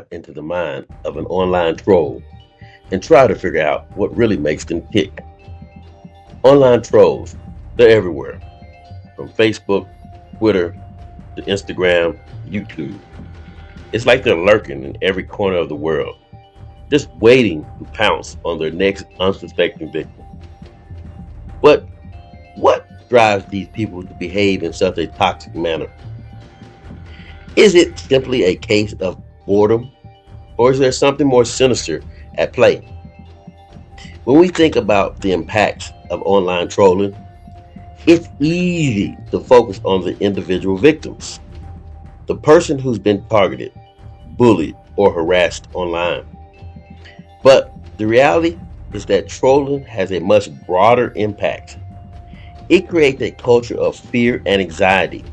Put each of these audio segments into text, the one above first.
dive into the mind of an online troll and try to figure out what really makes them tick. Online trolls, they're everywhere, from Facebook, Twitter, to Instagram, YouTube. It's like they're lurking in every corner of the world, just waiting to pounce on their next unsuspecting victim. But what drives these people to behave in such a toxic manner? Is it simply a case of boredom, or is there something more sinister at play? When we think about the impacts of online trolling, it's easy to focus on the individual victims, the person who's been targeted, bullied, or harassed online. But the reality is that trolling has a much broader impact. It creates a culture of fear and anxiety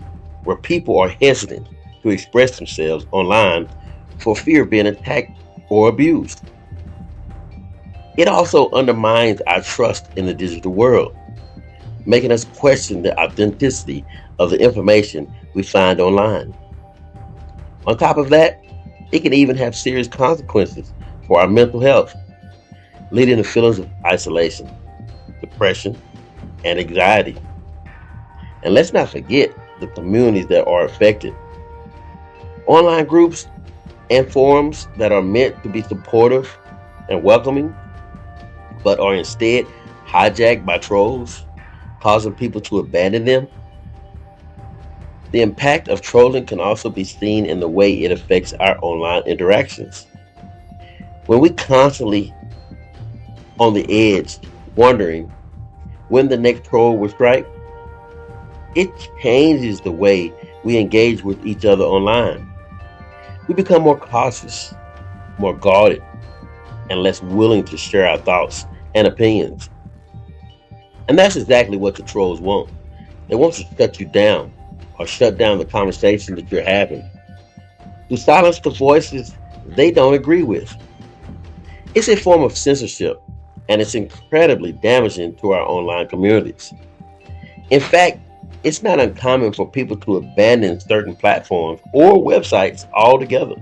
where people are hesitant to express themselves online for fear of being attacked or abused. It also undermines our trust in the digital world, making us question the authenticity of the information we find online. On top of that, it can even have serious consequences for our mental health, leading to feelings of isolation, depression, and anxiety. And let's not forget the communities that are affected. Online groups and forums that are meant to be supportive and welcoming, but are instead hijacked by trolls, causing people to abandon them. The impact of trolling can also be seen in the way it affects our online interactions. When we constantly on the edge, wondering when the next troll will strike, it changes the way we engage with each other online. We become more cautious, more guarded, and less willing to share our thoughts and opinions. And that's exactly what the trolls want. They want to shut you down or shut down the conversation that you're having, to silence the voices they don't agree with. It's a form of censorship, and it's incredibly damaging to our online communities. In fact, it's not uncommon for people to abandon certain platforms or websites altogether,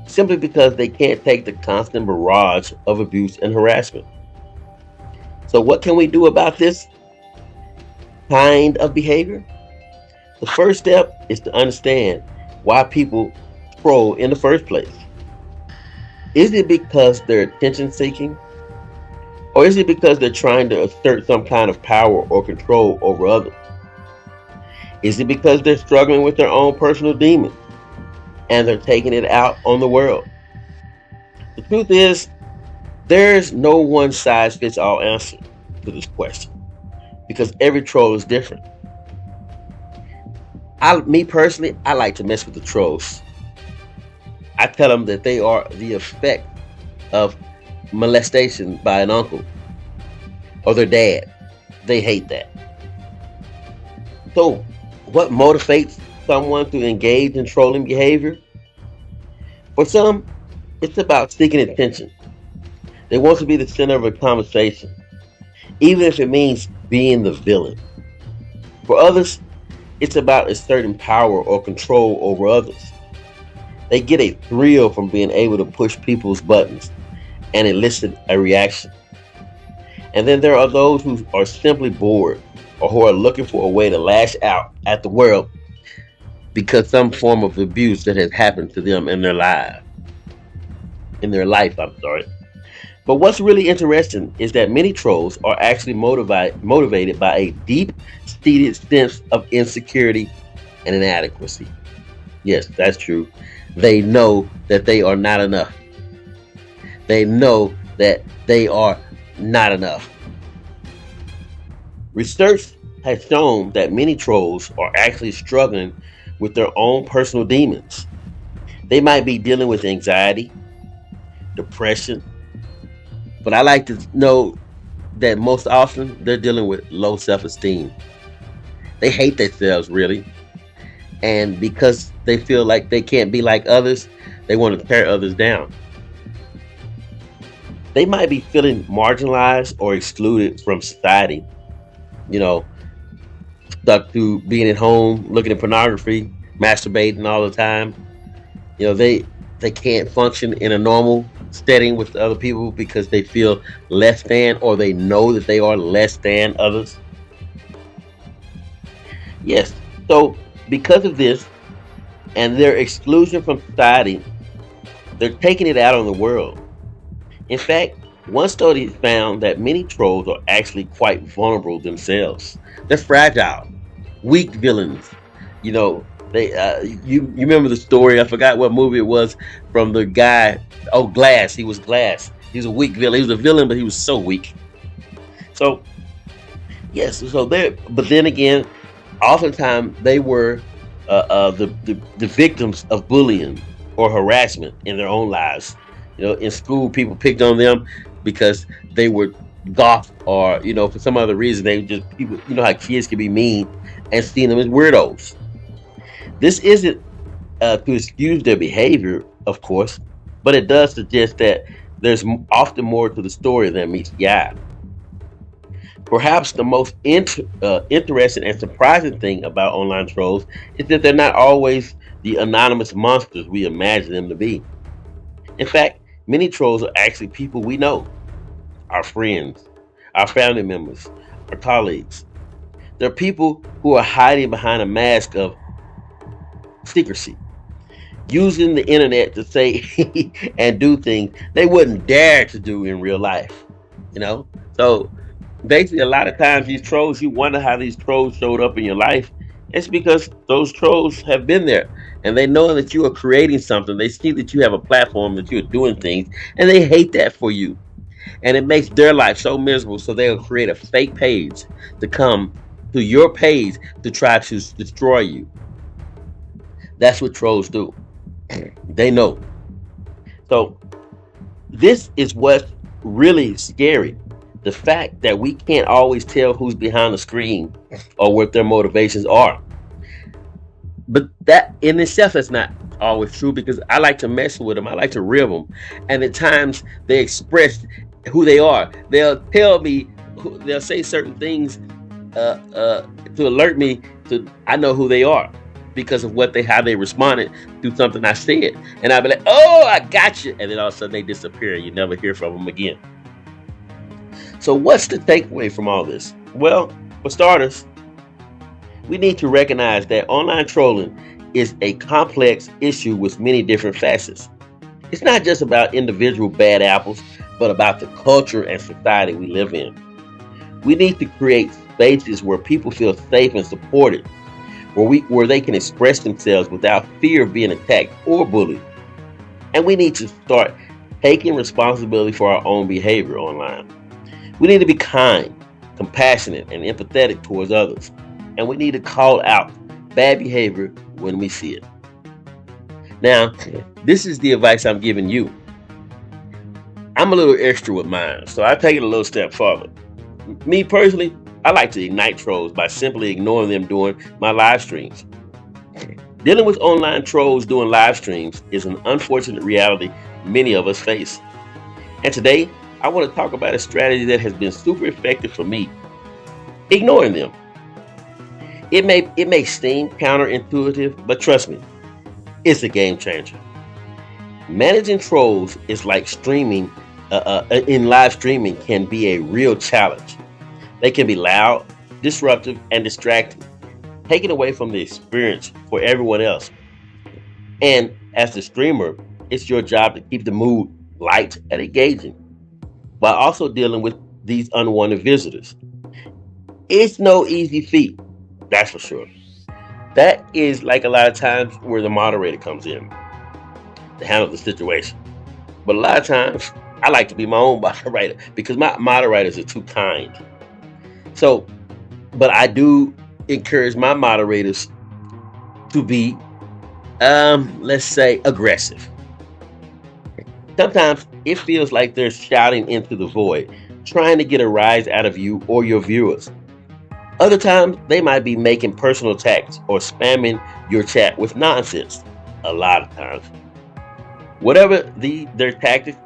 simply because they can't take the constant barrage of abuse and harassment. So, what can we do about this kind of behavior? The first step is to understand why people troll in the first place. Is it because they're attention seeking? Or is it because they're trying to assert some kind of power or control over others? Is it because they're struggling with their own personal demons and they're taking it out on the world? The truth is, there's no one size fits all answer to this question because every troll is different. Me personally, I like to mess with the trolls. I tell them that they are the effect of molestation by an uncle or their dad. They hate that. So, what motivates someone to engage in trolling behavior? For some, it's about seeking attention. They want to be the center of a conversation, even if it means being the villain. For others, it's about asserting power or control over others. They get a thrill from being able to push people's buttons and elicit a reaction. And then there are those who are simply bored or who are looking for a way to lash out at the world because some form of abuse that has happened to them in their life, I'm sorry. But what's really interesting is that many trolls are actually motivated by a deep-seated sense of insecurity and inadequacy. Yes, that's true. They know that they are not enough. They know that they are not enough. Research has shown that many trolls are actually struggling with their own personal demons. They might be dealing with anxiety, depression, but I like to know that most often they're dealing with low self-esteem. They hate themselves, really. And because they feel like they can't be like others, they want to tear others down. They might be feeling marginalized or excluded from society, you know, stuck to being at home, looking at pornography, masturbating all the time. You know, they they can't function in a normal setting with other people because they feel less than, or they know that they are less than others. Yes. So because of this and their exclusion from society, they're taking it out on the world. In fact, one study found that many trolls are actually quite vulnerable themselves. They're fragile, weak villains. You know, you remember the story? I forgot what movie it was, from the guy. Oh, Glass. He was Glass. He was a weak villain. He was a villain, but he was so weak. So yes. So there. But then again, oftentimes they were the victims of bullying or harassment in their own lives. You know, in school, people picked on them because they were goth, or for some other reason they just people. You know how kids can be mean, and seeing them as weirdos. This isn't to excuse their behavior, of course, but it does suggest that there's often more to the story than meets the eye. Perhaps the most interesting and surprising thing about online trolls is that they're not always the anonymous monsters we imagine them to be. In fact, many trolls are actually people we know, our friends, our family members, our colleagues. They're people who are hiding behind a mask of secrecy, using the internet to say and do things they wouldn't dare to do in real life. You know? So basically, a lot of times these trolls, you wonder how these trolls showed up in your life. It's because those trolls have been there, and they know that you are creating something. They see that you have a platform, that you're doing things, and they hate that for you. And it makes their life so miserable, so they'll create a fake page to come to your page to try to destroy you. That's what trolls do. They know. So this is what's really scary. The fact that we can't always tell who's behind the screen or what their motivations are. But that in itself is not always true, because I like to mess with them. I like to rib them. And at times they express who they are. They'll tell me, they'll say certain things to alert me to I know who they are, because of how they responded to something I said. And I'll be like, oh, I got you. And then all of a sudden they disappear and you never hear from them again. So what's the takeaway from all this? Well, for starters, we need to recognize that online trolling is a complex issue with many different facets. It's not just about individual bad apples, but about the culture and society we live in. We need to create spaces where people feel safe and supported, where they can express themselves without fear of being attacked or bullied. And we need to start taking responsibility for our own behavior online. We need to be kind, compassionate, and empathetic towards others. And we need to call out bad behavior when we see it. Now, this is the advice I'm giving you. I'm a little extra with mine, so I take it a little step further. Me personally, I like to ignite trolls by simply ignoring them during my live streams. Dealing with online trolls during live streams is an unfortunate reality many of us face. And today, I want to talk about a strategy that has been super effective for me: ignoring them. It may seem counterintuitive, but trust me, it's a game changer. Managing trolls is like streaming in live streaming can be a real challenge. They can be loud, disruptive, and distracting, taking away from the experience for everyone else. And as the streamer, it's your job to keep the mood light and engaging, while also dealing with these unwanted visitors. It's no easy feat, that's for sure. That is like a lot of times where the moderator comes in to handle the situation. But a lot of times, I like to be my own moderator because my moderators are too kind. So, but I do encourage my moderators to be, let's say, aggressive. Sometimes it feels like they're shouting into the void, trying to get a rise out of you or your viewers. Other times, they might be making personal attacks or spamming your chat with nonsense. A lot of times. Whatever their tactics,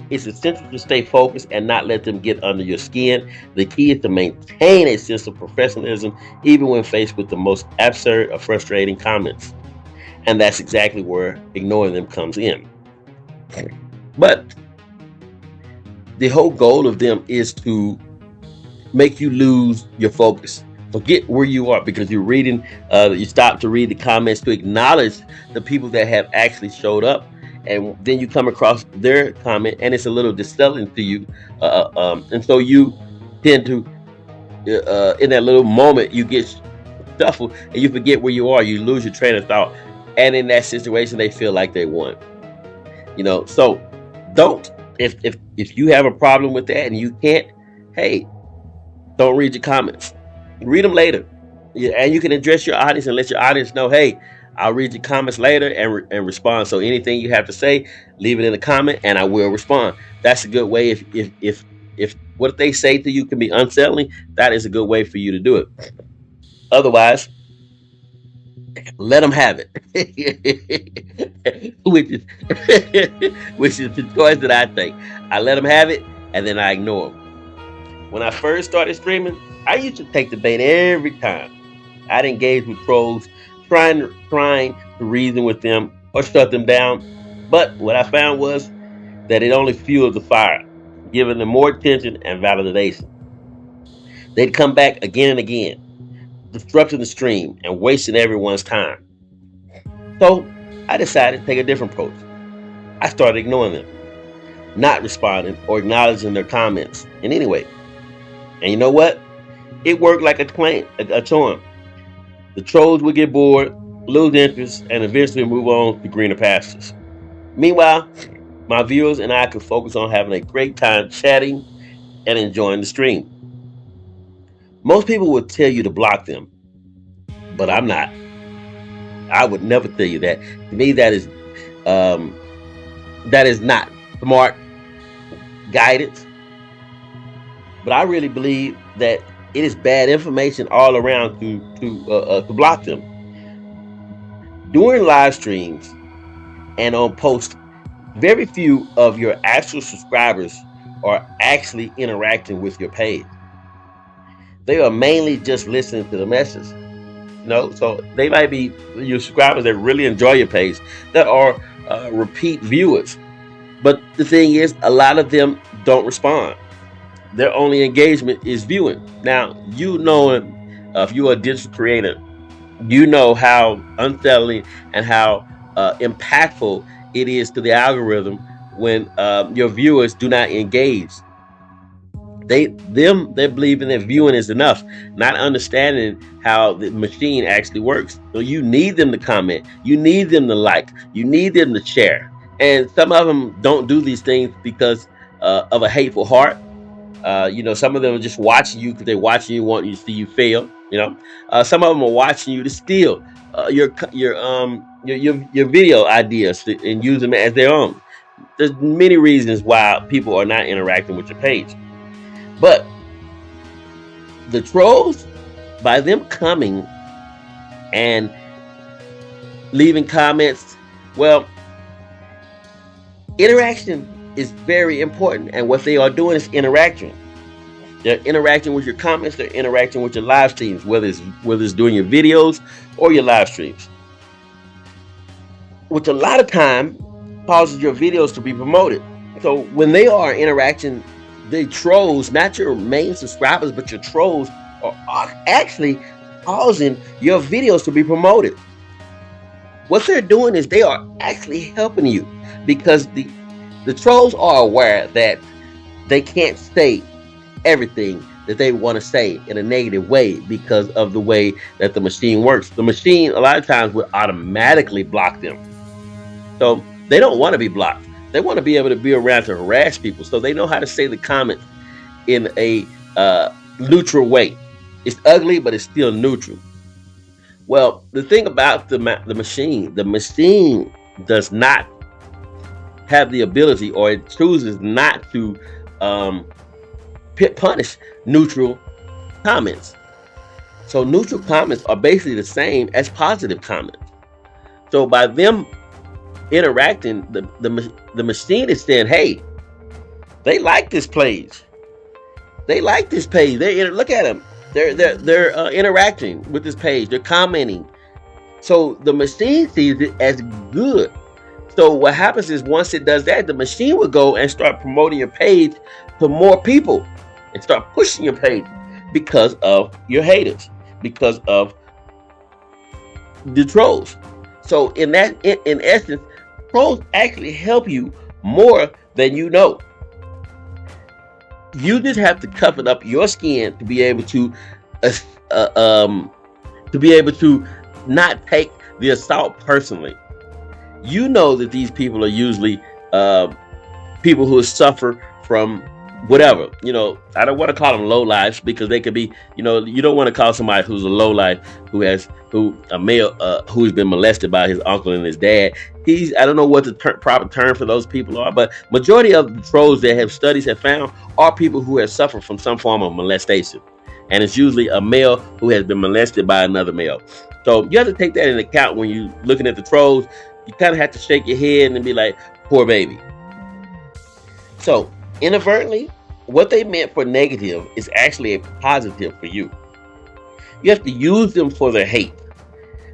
it's essential to stay focused and not let them get under your skin. The key is to maintain a sense of professionalism, even when faced with the most absurd or frustrating comments. And that's exactly where ignoring them comes in. But the whole goal of them is to make you lose your focus. Forget where you are because you're reading, you stop to read the comments to acknowledge the people that have actually showed up. And then you come across their comment and it's a little distilling to you. And so you tend to, in that little moment, you get shuffled and you forget where you are. You lose your train of thought. And in that situation, they feel like they won. So don't, if you have a problem with that and you can't, hey, don't read your comments. Read them later. Yeah, and you can address your audience and let your audience know, hey, I'll read your comments later and respond. So anything you have to say, leave it in the comment and I will respond. That's a good way. If what they say to you can be unsettling, that is a good way for you to do it. Otherwise, let them have it. which is which is the choice that I take. I let them have it and then I ignore them. When I first started streaming, I used to take the bait every time. I'd engage with trolls, trying to reason with them or shut them down. But what I found was that it only fueled the fire, giving them more attention and validation. They'd come back again and again, disrupting the stream and wasting everyone's time. So I decided to take a different approach. I started ignoring them, not responding or acknowledging their comments in any way. And you know what? It worked like a charm. The trolls would get bored, lose interest, and eventually move on to greener pastures. Meanwhile, my viewers and I could focus on having a great time chatting and enjoying the stream. Most people would tell you to block them, but I'm not. I would never tell you that. To me, that is not smart guidance. But I really believe that it is bad information all around to block them. During live streams and on posts, very few of your actual subscribers are actually interacting with your page. They are mainly just listening to the message. So they might be your subscribers that really enjoy your page, that are repeat viewers. But the thing is, a lot of them don't respond. Their only engagement is viewing. Now, if you're a digital creator, you know how unsettling and how impactful it is to the algorithm when your viewers do not engage. They're believing that viewing is enough, not understanding how the machine actually works. So you need them to comment, you need them to like, you need them to share. And some of them don't do these things because of a hateful heart. Some of them are just watching you because they're watching you, wanting to see you fail. Some of them are watching you to steal your video ideas and use them as their own. There's many reasons why people are not interacting with your page. But the trolls, by them coming and leaving comments, well, interaction is very important, and what they are doing is interacting. They're interacting with your comments. They're interacting with your live streams, whether it's doing your videos or your live streams, which a lot of time causes your videos to be promoted. So when they are interacting, the trolls, not your main subscribers, but your trolls are actually causing your videos to be promoted. What they're doing is they are actually helping you, because the trolls are aware that they can't say everything that they want to say in a negative way because of the way that the machine works. The machine, a lot of times, will automatically block them. So they don't want to be blocked. They want to be able to be around to harass people. So they know how to say the comments in a neutral way. It's ugly, but it's still neutral. Well, the thing about the machine does not have the ability, or it chooses not to punish neutral comments. So neutral comments are basically the same as positive comments. So by them interacting, the machine is saying, hey, they like this page. They like this page. Look at them. They're interacting with this page. They're commenting. So the machine sees it as good. So what happens is once it does that, the machine will go and start promoting your page to more people and start pushing your page because of your haters, because of the trolls. So in essence, trolls actually help you more than you know. You just have to toughen up your skin to be able to, uh, not take the assault personally. You know that these people are usually people who suffer from whatever. I don't want to call them low lives because they could be. You don't want to call somebody who's a low life a male who's been molested by his uncle and his dad. I don't know what the proper term for those people are, but majority of the trolls that studies have found are people who have suffered from some form of molestation, and it's usually a male who has been molested by another male. So you have to take that into account when you're looking at the trolls. You kind of have to shake your head and be like, poor baby. So inadvertently, what they meant for negative is actually a positive for you. You have to use them for their hate.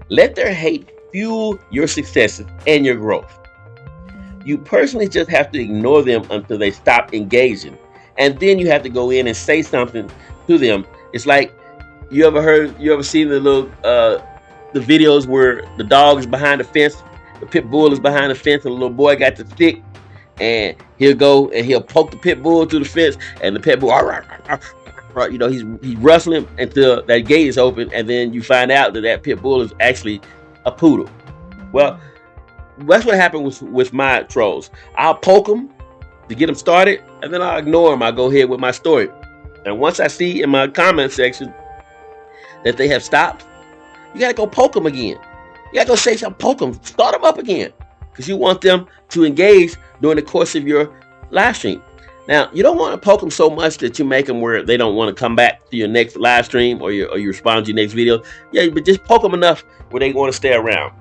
Let their hate fuel your successes and your growth. You personally just have to ignore them until they stop engaging. And then you have to go in and say something to them. It's like, you ever seen the videos where the dog is behind the fence, the pit bull is behind the fence, and the little boy got the stick, and he'll go and he'll poke the pit bull through the fence, and the pit bull, he's rustling until that gate is open, and then you find out that pit bull is actually a poodle. Well, that's what happened with my trolls. I'll poke them to get them started, and then I'll ignore them. I'll go ahead with my story. And once I see in my comment section that they have stopped, you gotta go poke them again. You gotta go say something, poke them, start them up again, because you want them to engage during the course of your live stream. Now, you don't want to poke them so much that you make them where they don't want to come back to your next live stream or you respond to your next video. Yeah, but just poke them enough where they want to stay around.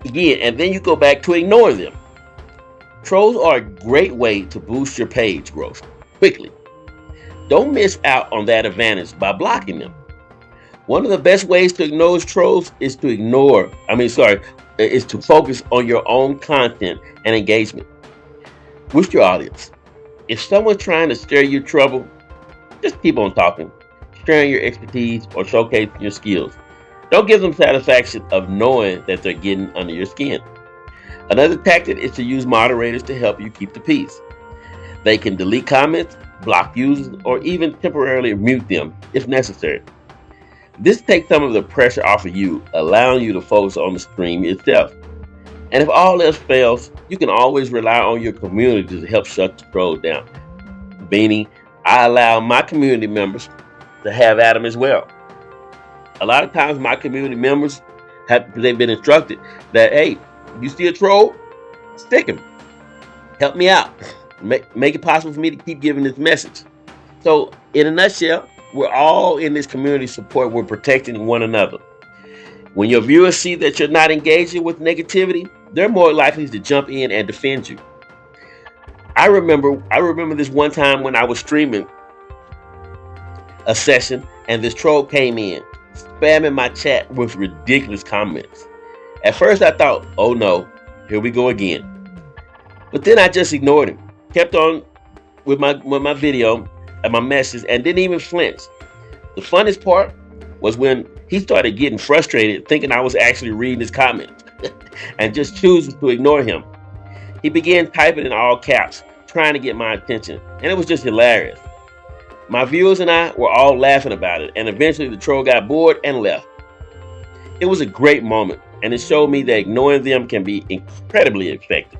Again, and then you go back to ignoring them. Trolls are a great way to boost your page growth quickly. Don't miss out on that advantage by blocking them. One of the best ways to ignore trolls is to focus on your own content and engagement with your audience. If someone's trying to steer you trouble, just keep on talking, sharing your expertise or showcasing your skills. Don't give them satisfaction of knowing that they're getting under your skin. Another tactic is to use moderators to help you keep the peace. They can delete comments, block users, or even temporarily mute them if necessary. This takes some of the pressure off of you, allowing you to focus on the stream itself. And if all else fails, you can always rely on your community to help shut the trolls down. Beanie, I allow my community members to have at them as well. A lot of times my community members they've been instructed that, hey, you see a troll, stick him. Help me out. Make it possible for me to keep giving this message. So in a nutshell, we're all in this community support. We're protecting one another. When your viewers see that you're not engaging with negativity, they're more likely to jump in and defend you. I remember this one time when I was streaming a session and this troll came in, spamming my chat with ridiculous comments. At first I thought, oh no, here we go again. But then I just ignored him, kept on with my video and my message, and didn't even flinch. The funniest part was when he started getting frustrated, thinking I was actually reading his comments and just choosing to ignore him. He began typing in all caps, trying to get my attention, and it was just hilarious. My viewers and I were all laughing about it, and eventually the troll got bored and left. It was a great moment, and it showed me that ignoring them can be incredibly effective.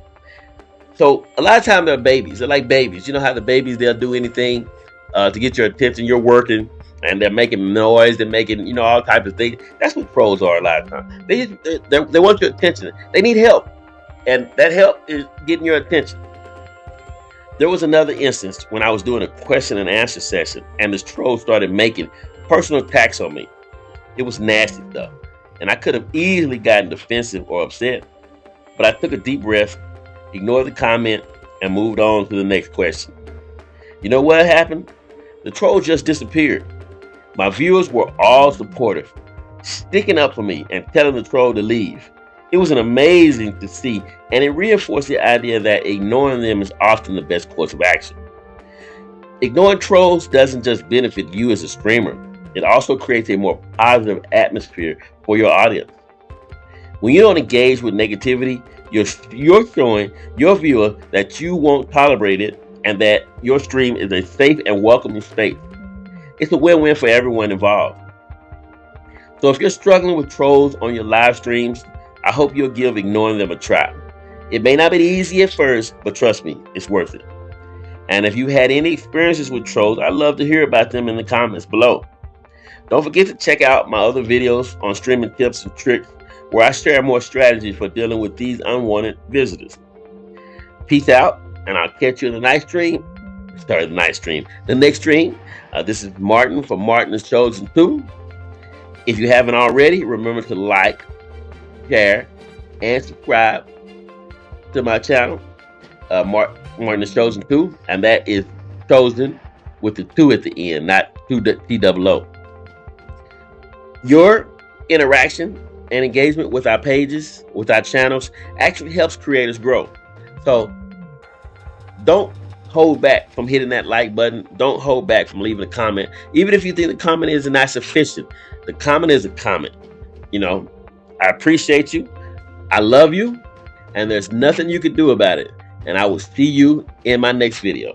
So a lot of times they're babies. They're like babies. You know how the babies, they'll do anything to get your attention. You're working and they're making noise. They're making, all types of things. That's what trolls are a lot of times. They want your attention. They need help. And that help is getting your attention. There was another instance when I was doing a question and answer session and this troll started making personal attacks on me. It was nasty stuff. And I could have easily gotten defensive or upset. But I took a deep breath, ignored the comment, and moved on to the next question. You know what happened? The troll just disappeared. My viewers were all supportive. sticking up for me and telling the troll to leave. It was an amazing to see, and it reinforced the idea that ignoring them is often the best course of action. Ignoring trolls doesn't just benefit you as a streamer, it also creates a more positive atmosphere for your audience. When you don't engage with negativity, you're showing your viewer that you won't tolerate it and that your stream is a safe and welcoming space. It's a win-win for everyone involved. So if you're struggling with trolls on your live streams, I hope you'll give ignoring them a try. It may not be easy at first, but trust me, it's worth it. And if you had any experiences with trolls, I'd love to hear about them in the comments below. Don't forget to check out my other videos on streaming tips and tricks, where I share more strategies for dealing with these unwanted visitors. Peace out, and I'll catch you in the next stream. The next stream. This is Martin from Martin is Chosen Too. If you haven't already, remember to like, share, and subscribe to my channel, Martin is Chosen Too, and that is chosen with the 2 at the end, not T-double-O. Your interaction and engagement with our pages, with our channels, actually helps creators grow. So don't hold back from hitting that like button. Don't hold back from leaving a comment. Even if you think the comment is not sufficient, the comment is a comment. You know, I appreciate you. I love you. And there's nothing you can do about it. And I will see you in my next video.